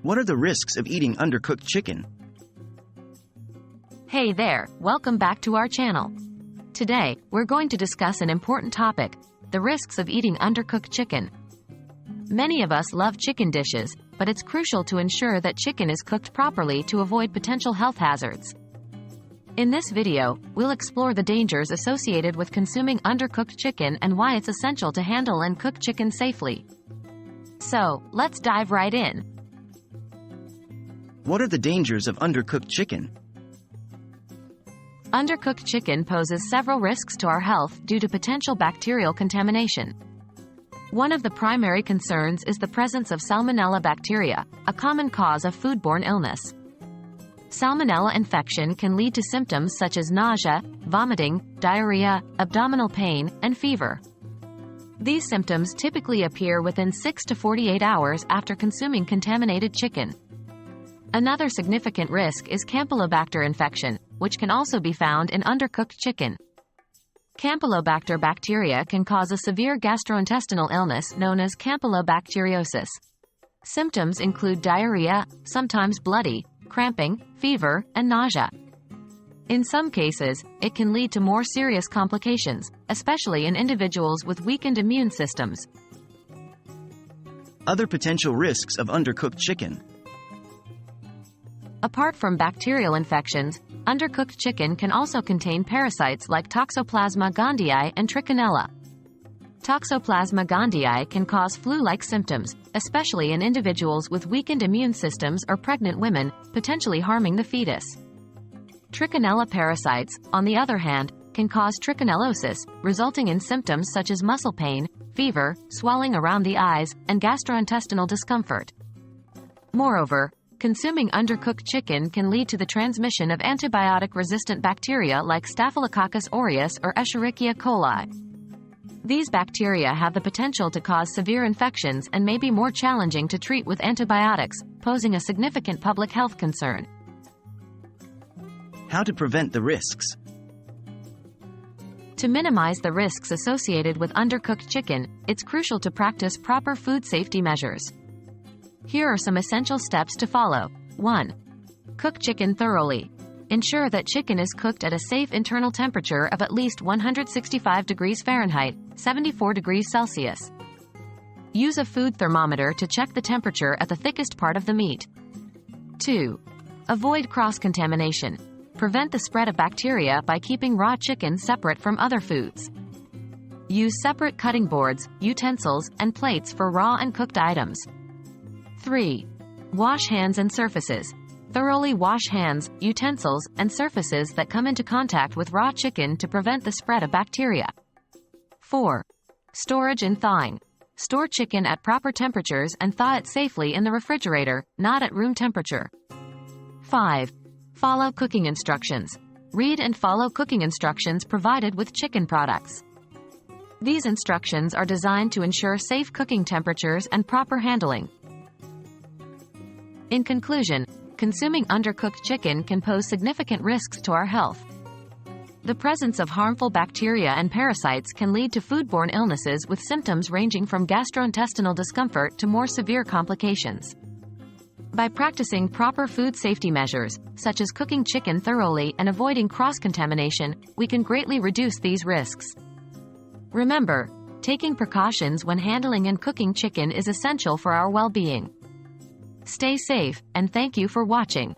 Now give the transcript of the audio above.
What are the risks of eating undercooked chicken? Hey there, welcome back to our channel. Today, we're going to discuss an important topic, the risks of eating undercooked chicken. Many of us love chicken dishes, but it's crucial to ensure that chicken is cooked properly to avoid potential health hazards. In this video, we'll explore the dangers associated with consuming undercooked chicken and why it's essential to handle and cook chicken safely. So, let's dive right in. What are the dangers of undercooked chicken? Undercooked chicken poses several risks to our health due to potential bacterial contamination. One of the primary concerns is the presence of Salmonella bacteria, a common cause of foodborne illness. Salmonella infection can lead to symptoms such as nausea, vomiting, diarrhea, abdominal pain, and fever. These symptoms typically appear within 6 to 48 hours after consuming contaminated chicken. Another significant risk is Campylobacter infection, which can also be found in undercooked chicken. Campylobacter bacteria can cause a severe gastrointestinal illness known as campylobacteriosis. Symptoms include diarrhea, sometimes bloody, cramping, fever, and nausea. In some cases, it can lead to more serious complications, especially in individuals with weakened immune systems. Other potential risks of undercooked chicken. Apart from bacterial infections, undercooked chicken can also contain parasites like Toxoplasma gondii and Trichinella. Toxoplasma gondii can cause flu-like symptoms, especially in individuals with weakened immune systems or pregnant women, potentially harming the fetus. Trichinella parasites, on the other hand, can cause trichinellosis, resulting in symptoms such as muscle pain, fever, swelling around the eyes, and gastrointestinal discomfort. Moreover, consuming undercooked chicken can lead to the transmission of antibiotic-resistant bacteria like Staphylococcus aureus or Escherichia coli. These bacteria have the potential to cause severe infections and may be more challenging to treat with antibiotics, posing a significant public health concern. How to prevent the risks? To minimize the risks associated with undercooked chicken, it's crucial to practice proper food safety measures. Here are some essential steps to follow. 1. Cook chicken thoroughly. Ensure that chicken is cooked at a safe internal temperature of at least 165 degrees Fahrenheit, 74 degrees Celsius. Use a food thermometer to check the temperature at the thickest part of the meat. 2. Avoid cross-contamination. Prevent the spread of bacteria by keeping raw chicken separate from other foods. Use separate cutting boards, utensils, and plates for raw and cooked items. 3. Wash hands and surfaces. Thoroughly wash hands, utensils, and surfaces that come into contact with raw chicken to prevent the spread of bacteria. 4. Storage and thawing. Store chicken at proper temperatures and thaw it safely in the refrigerator, not at room temperature. 5. Follow cooking instructions. Read and follow cooking instructions provided with chicken products. These instructions are designed to ensure safe cooking temperatures and proper handling. In conclusion, consuming undercooked chicken can pose significant risks to our health. The presence of harmful bacteria and parasites can lead to foodborne illnesses with symptoms ranging from gastrointestinal discomfort to more severe complications. By practicing proper food safety measures, such as cooking chicken thoroughly and avoiding cross-contamination, we can greatly reduce these risks. Remember, taking precautions when handling and cooking chicken is essential for our well-being. Stay safe, and thank you for watching.